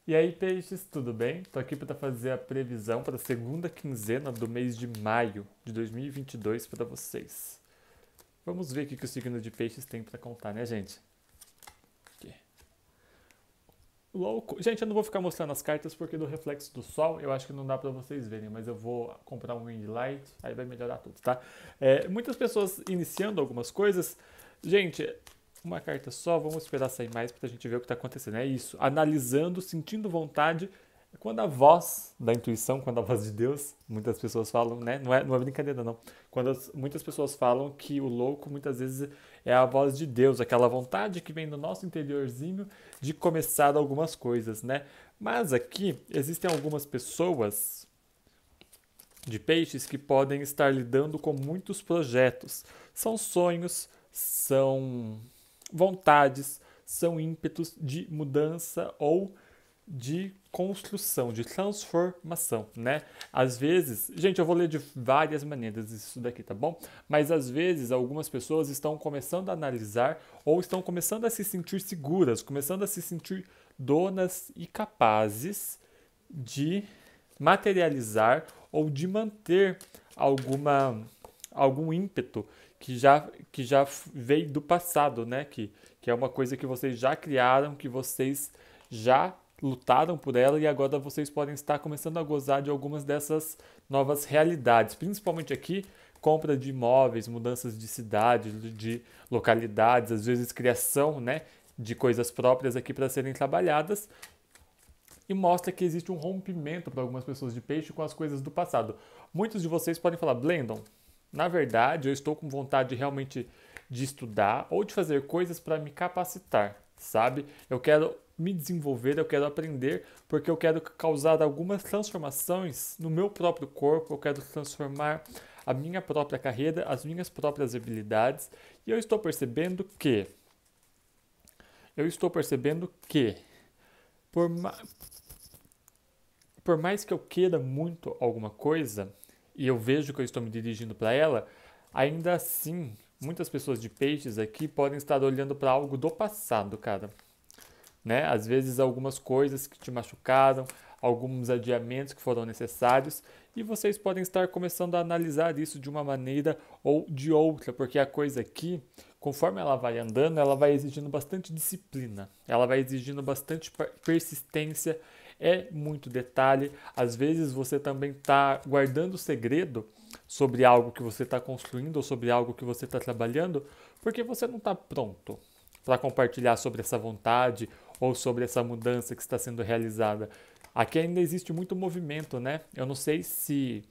E aí, peixes, tudo bem? Tô aqui para fazer a previsão para a segunda quinzena do mês de maio de 2022 para vocês. Vamos ver o que o signo de peixes tem para contar, né, gente? Aqui. Louco. Gente, eu não vou ficar mostrando as cartas porque do reflexo do sol eu acho que não dá para vocês verem, mas eu vou comprar um ring light, aí vai melhorar tudo, tá? Muitas pessoas iniciando algumas coisas. Gente, uma carta só, vamos esperar sair mais pra gente ver o que tá acontecendo. É isso, analisando, sentindo vontade. Quando a voz da intuição, quando a voz de Deus, muitas pessoas falam, né? Não é brincadeira, não. Muitas pessoas falam que o louco muitas vezes é a voz de Deus, aquela vontade que vem do nosso interiorzinho de começar algumas coisas, né? Mas aqui existem algumas pessoas de peixes que podem estar lidando com muitos projetos. São sonhos, são vontades, são ímpetos de mudança ou de construção, de transformação, né? Às vezes, gente, eu vou ler de várias maneiras isso daqui, tá bom? Mas às vezes algumas pessoas estão começando a analisar ou estão começando a se sentir seguras, começando a se sentir donas e capazes de materializar ou de manter algum ímpeto que já veio do passado, né? Que é uma coisa que vocês já criaram, que vocês já lutaram por ela e agora vocês podem estar começando a gozar de algumas dessas novas realidades, principalmente aqui compra de imóveis, mudanças de cidade, de localidades, às vezes criação, né, de coisas próprias aqui para serem trabalhadas e mostra que existe um rompimento para algumas pessoas de peixe com as coisas do passado. Muitos de vocês podem falar, Blendon, na verdade eu estou com vontade realmente de estudar ou de fazer coisas para me capacitar, sabe? Eu quero me desenvolver, eu quero aprender, porque eu quero causar algumas transformações no meu próprio corpo, eu quero transformar a minha própria carreira, as minhas próprias habilidades, e eu estou percebendo que por, por mais que eu queira muito alguma coisa e eu vejo que eu estou me dirigindo para ela, ainda assim, muitas pessoas de peixes aqui podem estar olhando para algo do passado, cara. Né? Às vezes algumas coisas que te machucaram, alguns adiamentos que foram necessários, e vocês podem estar começando a analisar isso de uma maneira ou de outra, porque a coisa aqui, conforme ela vai andando, ela vai exigindo bastante disciplina, ela vai exigindo bastante persistência, é muito detalhe. Às vezes você também está guardando segredo sobre algo que você está construindo ou sobre algo que você está trabalhando, porque você não está pronto para compartilhar sobre essa vontade ou sobre essa mudança que está sendo realizada. Aqui ainda existe muito movimento, né? Eu não sei se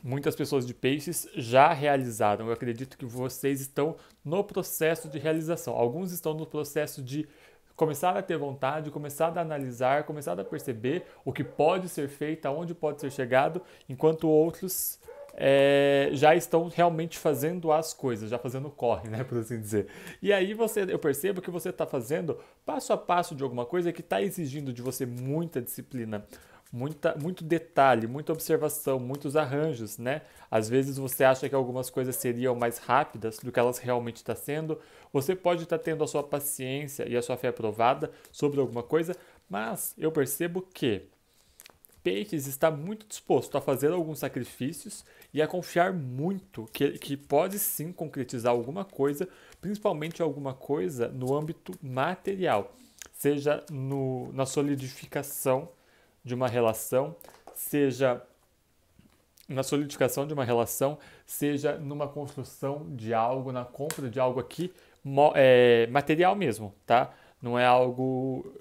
muitas pessoas de peixes já realizaram. Eu acredito que vocês estão no processo de realização. Alguns estão no processo de começar a ter vontade, começar a analisar, começar a perceber o que pode ser feito, aonde pode ser chegado, enquanto outros já estão realmente fazendo as coisas, já fazendo o corre, né, por assim dizer. E aí eu percebo que você está fazendo passo a passo de alguma coisa que está exigindo de você muita disciplina, muito detalhe, muita observação, muitos arranjos, né? Às vezes você acha que algumas coisas seriam mais rápidas do que elas realmente estão sendo. Você pode estar tendo a sua paciência e a sua fé aprovada sobre alguma coisa, mas eu percebo que Peixes está muito disposto a fazer alguns sacrifícios e a confiar muito que pode sim concretizar alguma coisa, principalmente alguma coisa no âmbito material, seja na solidificação de uma relação, seja na solidificação de uma relação, seja numa construção de algo, na compra de algo aqui, material mesmo, tá? Não é algo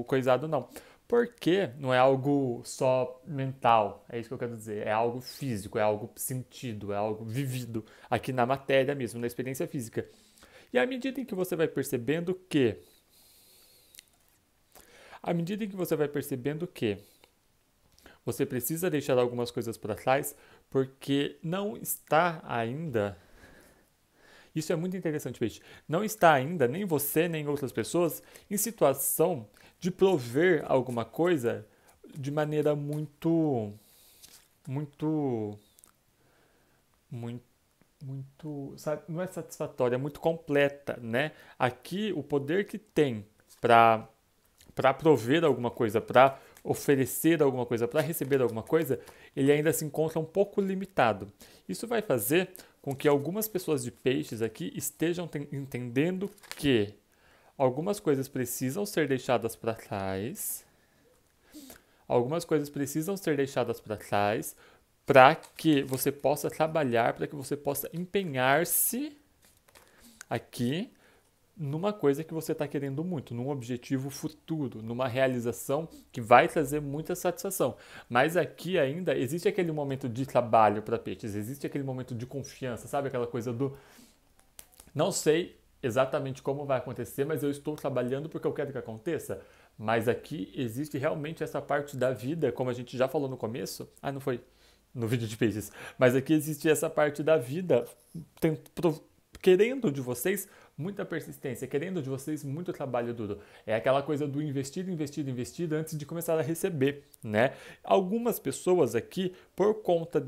coisado, não. Porque não é algo só mental, é isso que eu quero dizer. É algo físico, é algo sentido, é algo vivido aqui na matéria mesmo, na experiência física. E à medida em que você vai percebendo que. À medida em que você vai percebendo que você precisa deixar algumas coisas para trás, porque não está ainda. Isso é muito interessante, Peixe. Não está ainda, nem você, nem outras pessoas, em situação de prover alguma coisa de maneira muito, muito, muito, não é satisfatória, é muito completa, né? Aqui, o poder que tem para para prover alguma coisa, para oferecer alguma coisa, para receber alguma coisa, ele ainda se encontra um pouco limitado. Isso vai fazer com que algumas pessoas de peixes aqui estejam entendendo que algumas coisas precisam ser deixadas para trás, algumas coisas precisam ser deixadas para trás para que você possa trabalhar, para que você possa empenhar-se aqui numa coisa que você está querendo muito, num objetivo futuro, numa realização que vai trazer muita satisfação. Mas aqui ainda existe aquele momento de trabalho para peixes, existe aquele momento de confiança, sabe? Aquela coisa do não sei exatamente como vai acontecer, mas eu estou trabalhando porque eu quero que aconteça. Mas aqui existe realmente essa parte da vida, como a gente já falou no começo. Ah, não foi no vídeo de peixes. Mas aqui existe essa parte da vida querendo de vocês muita persistência, querendo de vocês muito trabalho duro. É aquela coisa do investido, investido, investido antes de começar a receber, né? Algumas pessoas aqui, por conta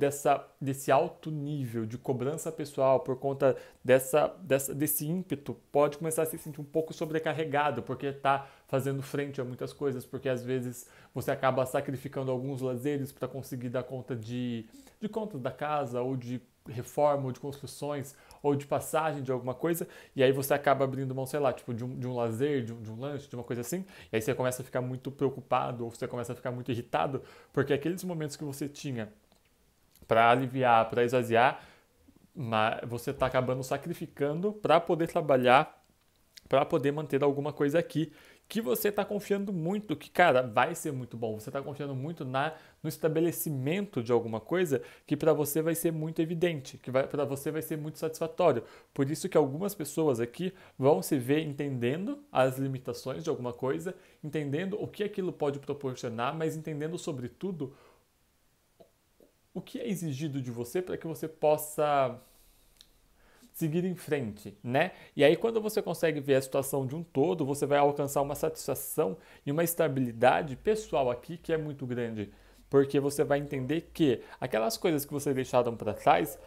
desse alto nível de cobrança pessoal, por conta desse ímpeto, pode começar a se sentir um pouco sobrecarregado, porque está fazendo frente a muitas coisas, porque às vezes você acaba sacrificando alguns lazeres para conseguir dar conta de contas da casa, ou de reforma, ou de construções, ou de passagem de alguma coisa, e aí você acaba abrindo mão, sei lá, tipo de um lazer, de um lanche, de uma coisa assim, e aí você começa a ficar muito preocupado, ou você começa a ficar muito irritado, porque aqueles momentos que você tinha para aliviar, para esvaziar, você está acabando sacrificando para poder trabalhar, para poder manter alguma coisa aqui, que você está confiando muito, que, cara, vai ser muito bom. Você está confiando muito no estabelecimento de alguma coisa que para você vai ser muito evidente, que para você vai ser muito satisfatório. Por isso que algumas pessoas aqui vão se ver entendendo as limitações de alguma coisa, entendendo o que aquilo pode proporcionar, mas entendendo, sobretudo, o que é exigido de você para que você possa seguir em frente, né? E aí quando você consegue ver a situação de um todo, você vai alcançar uma satisfação e uma estabilidade pessoal aqui que é muito grande, porque você vai entender que aquelas coisas que você deixaram para trás,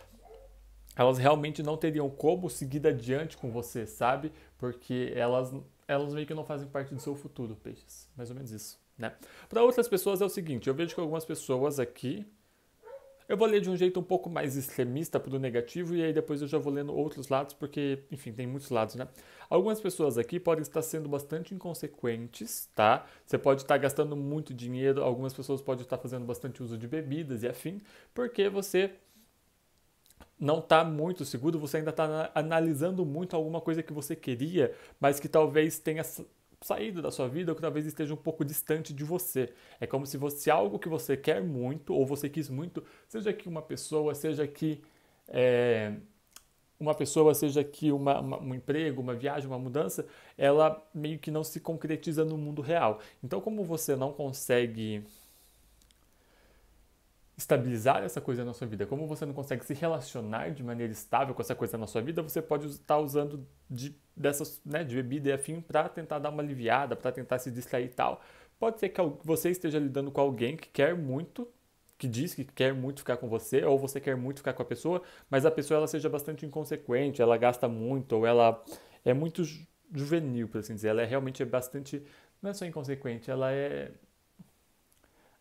elas realmente não teriam como seguir adiante com você, sabe? Porque elas meio que não fazem parte do seu futuro, peixes. Mais ou menos isso, né? Para outras pessoas é o seguinte, eu vejo que algumas pessoas aqui eu vou ler de um jeito um pouco mais extremista para o negativo e aí depois eu já vou lendo outros lados, porque, enfim, tem muitos lados, né? Algumas pessoas aqui podem estar sendo bastante inconsequentes, tá? Você pode estar gastando muito dinheiro, algumas pessoas podem estar fazendo bastante uso de bebidas e afim, porque você não está muito seguro, você ainda está analisando muito alguma coisa que você queria, mas que talvez tenha saído da sua vida ou que talvez esteja um pouco distante de você. É como se fosse algo que você quer muito ou você quis muito, seja que uma pessoa, seja que um emprego, uma viagem, uma mudança, ela meio que não se concretiza no mundo real. Então, como você não consegue estabilizar essa coisa na sua vida, como você não consegue se relacionar de maneira estável com essa coisa na sua vida, você pode estar usando de bebida e afim para tentar dar uma aliviada, para tentar se distrair e tal. Pode ser que você esteja lidando com alguém que quer muito, que diz que quer muito ficar com você, ou você quer muito ficar com a pessoa, mas a pessoa ela seja bastante inconsequente, ela gasta muito, ou ela é muito juvenil, por assim dizer. Ela realmente é bastante, não é só inconsequente,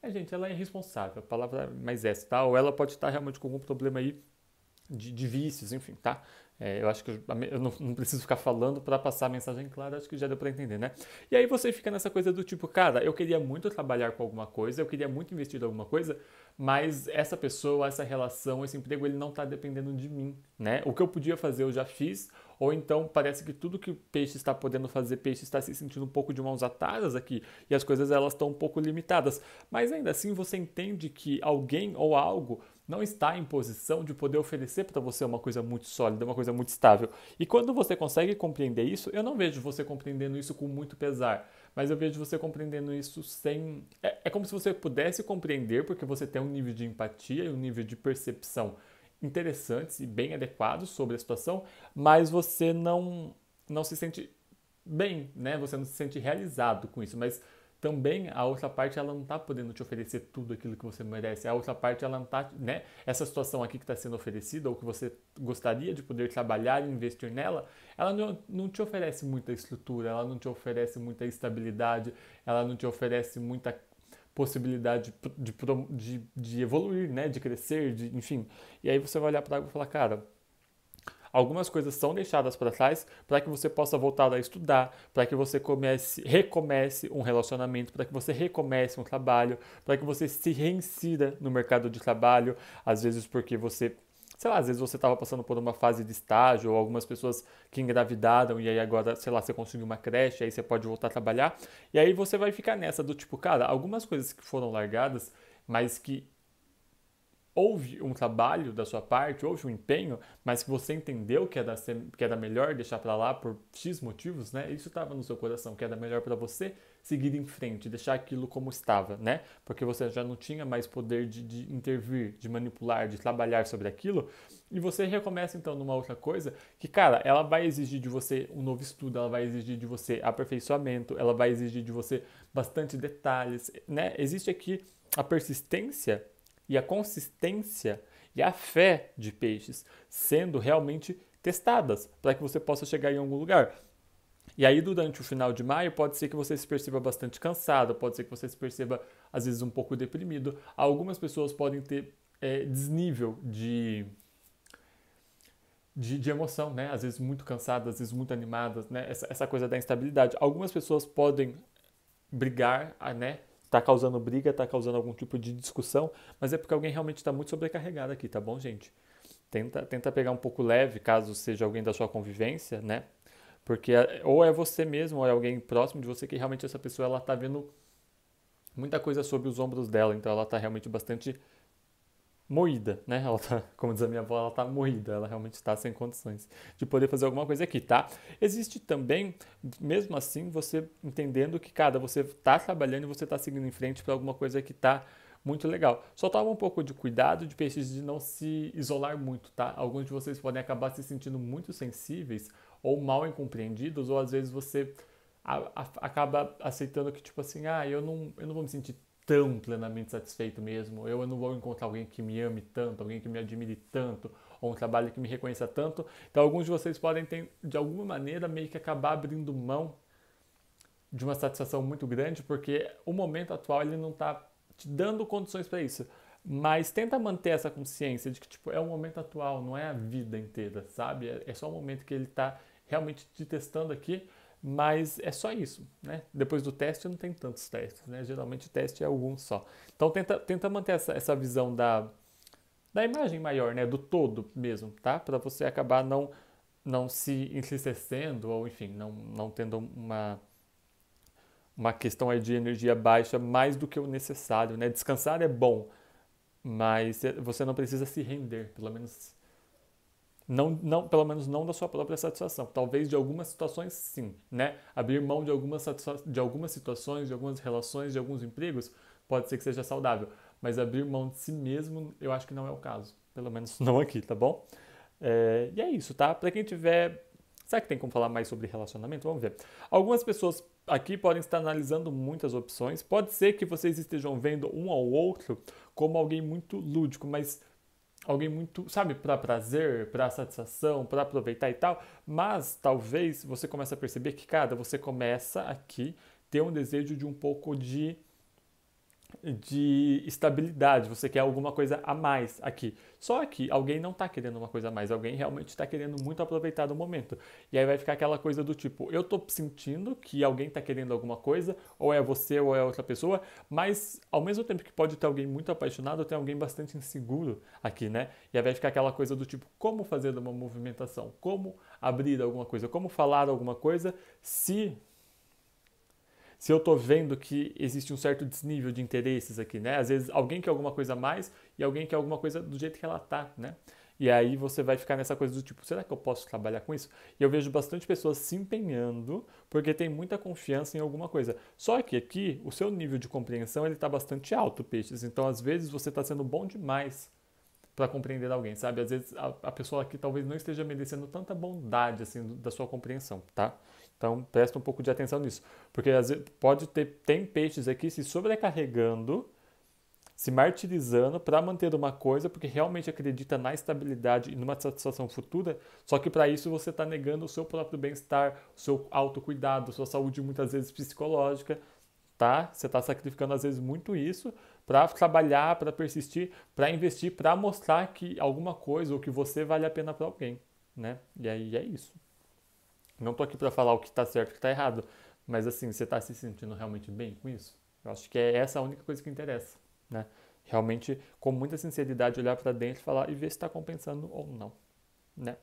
gente, ela é irresponsável, a palavra é mais essa, tá? Ou ela pode estar realmente com algum problema aí de vícios, enfim, tá? Eu acho que eu não preciso ficar falando para passar a mensagem clara, acho que já deu para entender, né? E aí você fica nessa coisa do tipo, cara, eu queria muito trabalhar com alguma coisa, eu queria muito investir em alguma coisa, mas essa pessoa, essa relação, esse emprego, ele não está dependendo de mim, né? O que eu podia fazer eu já fiz, ou então parece que tudo que o peixe está podendo fazer, peixe está se sentindo um pouco de mãos atadas aqui, e as coisas elas estão um pouco limitadas. Mas ainda assim você entende que alguém ou algo não está em posição de poder oferecer para você uma coisa muito sólida, uma coisa muito estável. E quando você consegue compreender isso, eu não vejo você compreendendo isso com muito pesar, mas eu vejo você compreendendo isso sem... É como se você pudesse compreender, porque você tem um nível de empatia e um nível de percepção interessantes e bem adequados sobre a situação, mas você não se sente bem, né? Você não se sente realizado com isso, mas também a outra parte ela não está podendo te oferecer tudo aquilo que você merece. A outra parte ela não está, né? Essa situação aqui que está sendo oferecida ou que você gostaria de poder trabalhar e investir nela, ela não te oferece muita estrutura, ela não te oferece muita estabilidade, ela não te oferece muita possibilidade de evoluir, né? De crescer, enfim. E aí você vai olhar para água e falar, cara, algumas coisas são deixadas para trás para que você possa voltar a estudar, para que você recomece um relacionamento, para que você recomece um trabalho, para que você se reinsira no mercado de trabalho, às vezes porque você, sei lá, às vezes você estava passando por uma fase de estágio, ou algumas pessoas que engravidaram e aí agora, sei lá, você conseguiu uma creche, aí você pode voltar a trabalhar, e aí você vai ficar nessa do tipo, cara, algumas coisas que foram largadas, mas que houve um trabalho da sua parte, houve um empenho, mas que você entendeu que era melhor deixar para lá por X motivos, né? Isso estava no seu coração, que era melhor para você seguir em frente, deixar aquilo como estava, né? Porque você já não tinha mais poder de intervir, de manipular, de trabalhar sobre aquilo, e você recomeça então numa outra coisa que, cara, ela vai exigir de você um novo estudo, ela vai exigir de você aperfeiçoamento, ela vai exigir de você bastante detalhes, né? Existe aqui a persistência e a consistência e a fé de peixes sendo realmente testadas para que você possa chegar em algum lugar. E aí, durante o final de maio, pode ser que você se perceba bastante cansado, pode ser que você se perceba, às vezes, um pouco deprimido. Algumas pessoas podem ter desnível de emoção, né? Às vezes muito cansadas, às vezes muito animadas, né? Essa coisa da instabilidade. Algumas pessoas podem brigar, né? Tá causando briga, tá causando algum tipo de discussão, mas é porque alguém realmente está muito sobrecarregado aqui, tá bom, gente? Tenta pegar um pouco leve, caso seja alguém da sua convivência, né? Porque ou é você mesmo, ou é alguém próximo de você que realmente essa pessoa ela tá vendo muita coisa sobre os ombros dela, então ela tá realmente bastante moída, né? Ela tá, como diz a minha avó, ela tá moída, ela realmente está sem condições de poder fazer alguma coisa aqui, tá? Existe também, mesmo assim, você entendendo que, cara, você tá trabalhando e você tá seguindo em frente para alguma coisa que tá muito legal. Só toma um pouco de cuidado de peixes de não se isolar muito, tá? Alguns de vocês podem acabar se sentindo muito sensíveis ou mal incompreendidos, ou às vezes você acaba aceitando que, tipo assim, eu não vou me sentir tão plenamente satisfeito mesmo, eu não vou encontrar alguém que me ame tanto, alguém que me admire tanto, ou um trabalho que me reconheça tanto. Então, alguns de vocês podem ter, de alguma maneira, meio que acabar abrindo mão de uma satisfação muito grande, porque o momento atual ele não está te dando condições para isso. Mas tenta manter essa consciência de que tipo, é o momento atual, não é a vida inteira, sabe? É só o momento que ele está realmente te testando aqui, mas é só isso, né? Depois do teste não tem tantos testes, né? Geralmente o teste é algum só. Então tenta manter essa visão da imagem maior, né? Do todo mesmo, tá? Para você acabar não se entristecendo ou, enfim, não tendo uma questão aí de energia baixa mais do que o necessário, né? Descansar é bom, mas você não precisa se render, pelo menos pelo menos não da sua própria satisfação. Talvez de algumas situações sim, né? Abrir mão de algumas situações, de algumas relações, de alguns empregos, pode ser que seja saudável, mas abrir mão de si mesmo, eu acho que não é o caso. Pelo menos não aqui, tá bom? E é isso, tá? Pra quem tiver... Será que tem como falar mais sobre relacionamento? Vamos ver. Algumas pessoas aqui podem estar analisando muitas opções. Pode ser que vocês estejam vendo um ao outro como alguém muito lúdico, mas alguém muito, sabe, para prazer, para satisfação, para aproveitar e tal, mas talvez você comece a perceber que, cara, você começa aqui ter um desejo de um pouco de estabilidade, você quer alguma coisa a mais aqui. Só que alguém não está querendo uma coisa a mais, alguém realmente está querendo muito aproveitar do momento. E aí vai ficar aquela coisa do tipo, eu estou sentindo que alguém está querendo alguma coisa, ou é você ou é outra pessoa, mas ao mesmo tempo que pode ter alguém muito apaixonado, tem alguém bastante inseguro aqui, né? E aí vai ficar aquela coisa do tipo, como fazer uma movimentação? Como abrir alguma coisa? Como falar alguma coisa se eu estou vendo que existe um certo desnível de interesses aqui, né? Às vezes alguém quer alguma coisa a mais e alguém quer alguma coisa do jeito que ela tá, né? E aí você vai ficar nessa coisa do tipo, será que eu posso trabalhar com isso? E eu vejo bastante pessoas se empenhando porque tem muita confiança em alguma coisa. Só que aqui o seu nível de compreensão ele está bastante alto, peixes. Então às vezes você está sendo bom demais para compreender alguém, sabe? Às vezes a pessoa aqui talvez não esteja merecendo tanta bondade assim da sua compreensão, tá? Então, presta um pouco de atenção nisso. Porque às vezes tem peixes aqui se sobrecarregando, se martirizando para manter uma coisa, porque realmente acredita na estabilidade e numa satisfação futura, só que para isso você está negando o seu próprio bem-estar, o seu autocuidado, sua saúde muitas vezes psicológica, tá? Você está sacrificando às vezes muito isso para trabalhar, para persistir, para investir, para mostrar que alguma coisa ou que você vale a pena para alguém, né? E aí é isso. Não tô aqui para falar o que está certo e o que está errado, mas assim, você está se sentindo realmente bem com isso? Eu acho que é essa a única coisa que interessa, né? Realmente, com muita sinceridade, olhar para dentro e falar e ver se está compensando ou não, né?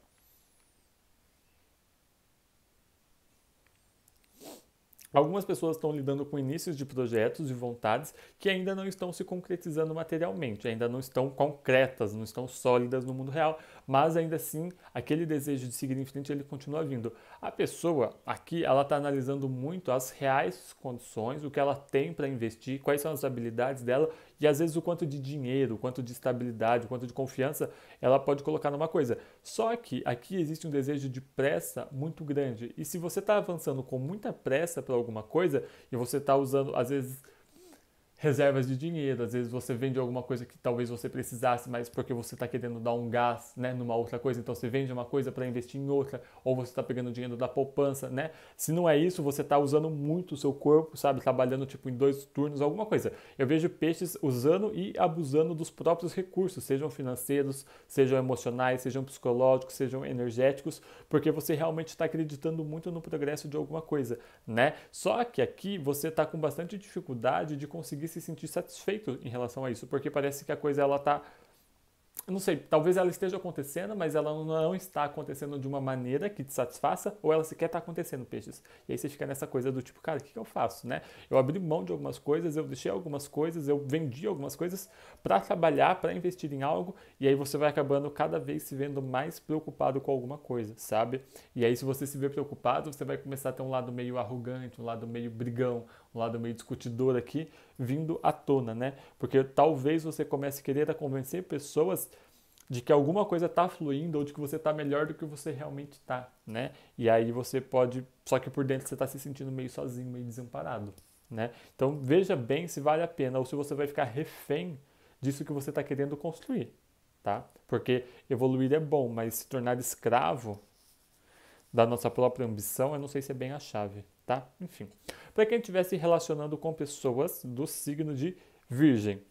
Algumas pessoas estão lidando com inícios de projetos e vontades que ainda não estão se concretizando materialmente, ainda não estão concretas, não estão sólidas no mundo real, mas ainda assim aquele desejo de seguir em frente ele continua vindo. A pessoa aqui ela está analisando muito as reais condições, o que ela tem para investir, quais são as habilidades dela e às vezes o quanto de dinheiro, o quanto de estabilidade, o quanto de confiança ela pode colocar numa coisa. Só que aqui existe um desejo de pressa muito grande e se você está avançando com muita pressa para alguma coisa e você está usando às vezes reservas de dinheiro, às vezes você vende alguma coisa que talvez você precisasse, mas porque você está querendo dar um gás, né, numa outra coisa, então você vende uma coisa para investir em outra, ou você está pegando dinheiro da poupança, né? Se não é isso, você está usando muito o seu corpo, sabe, trabalhando tipo em 2 turnos, alguma coisa. Eu vejo peixes usando e abusando dos próprios recursos, sejam financeiros, sejam emocionais, sejam psicológicos, sejam energéticos, porque você realmente está acreditando muito no progresso de alguma coisa, né? Só que aqui você está com bastante dificuldade de conseguir se sentir satisfeito em relação a isso, porque parece que a coisa ela tá, eu não sei, talvez ela esteja acontecendo, mas ela não está acontecendo de uma maneira que te satisfaça, ou ela sequer está acontecendo, peixes. E aí você fica nessa coisa do tipo, cara, o que eu faço, né? Eu abri mão de algumas coisas, eu deixei algumas coisas, eu vendi algumas coisas para trabalhar, para investir em algo, e aí você vai acabando cada vez se vendo mais preocupado com alguma coisa, sabe? E aí se você se vê preocupado, você vai começar a ter um lado meio arrogante, um lado meio brigão, um lado meio discutidor aqui, vindo à tona, né? Porque talvez você comece a querer convencer pessoas de que alguma coisa está fluindo ou de que você está melhor do que você realmente está, né? E aí você pode, só que por dentro você está se sentindo meio sozinho, meio desamparado, né? Então veja bem se vale a pena ou se você vai ficar refém disso que você está querendo construir, tá? Porque evoluir é bom, mas se tornar escravo da nossa própria ambição, eu não sei se é bem a chave, tá? Enfim. Para quem estiver se relacionando com pessoas do signo de Virgem,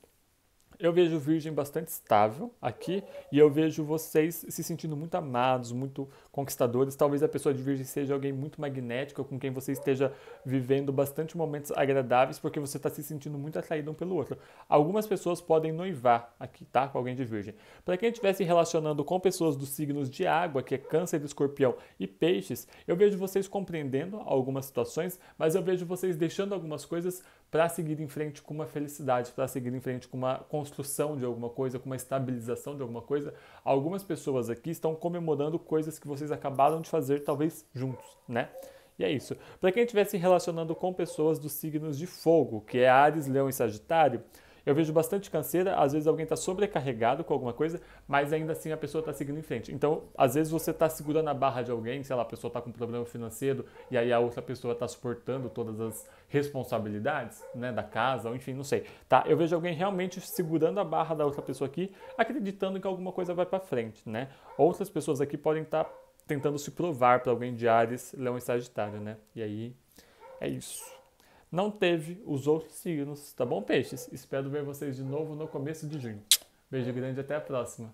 eu vejo o Virgem bastante estável aqui e eu vejo vocês se sentindo muito amados, muito conquistadores. Talvez a pessoa de Virgem seja alguém muito magnético, com quem você esteja vivendo bastante momentos agradáveis, porque você está se sentindo muito atraído um pelo outro. Algumas pessoas podem noivar aqui, tá? Com alguém de Virgem. Para quem estiver se relacionando com pessoas dos signos de água, que é Câncer, Escorpião e Peixes, eu vejo vocês compreendendo algumas situações, mas eu vejo vocês deixando algumas coisas para seguir em frente com uma felicidade, para seguir em frente com uma construção de alguma coisa, com uma estabilização de alguma coisa. Algumas pessoas aqui estão comemorando coisas que vocês acabaram de fazer, talvez juntos, né? E é isso. Para quem estiver se relacionando com pessoas dos signos de fogo, que é Áries, Leão e Sagitário, eu vejo bastante canseira, às vezes alguém está sobrecarregado com alguma coisa, mas ainda assim a pessoa está seguindo em frente. Então, às vezes você está segurando a barra de alguém, sei lá, a pessoa está com um problema financeiro e aí a outra pessoa está suportando todas as responsabilidades, né, da casa, ou enfim, não sei. Tá? Eu vejo alguém realmente segurando a barra da outra pessoa aqui, acreditando que alguma coisa vai para frente, né? Outras pessoas aqui podem estar tentando se provar para alguém de Áries, Leão e Sagitário, né? E aí é isso. Não teve os outros signos, tá bom, peixes? Espero ver vocês de novo no começo de junho. Beijo grande e até a próxima.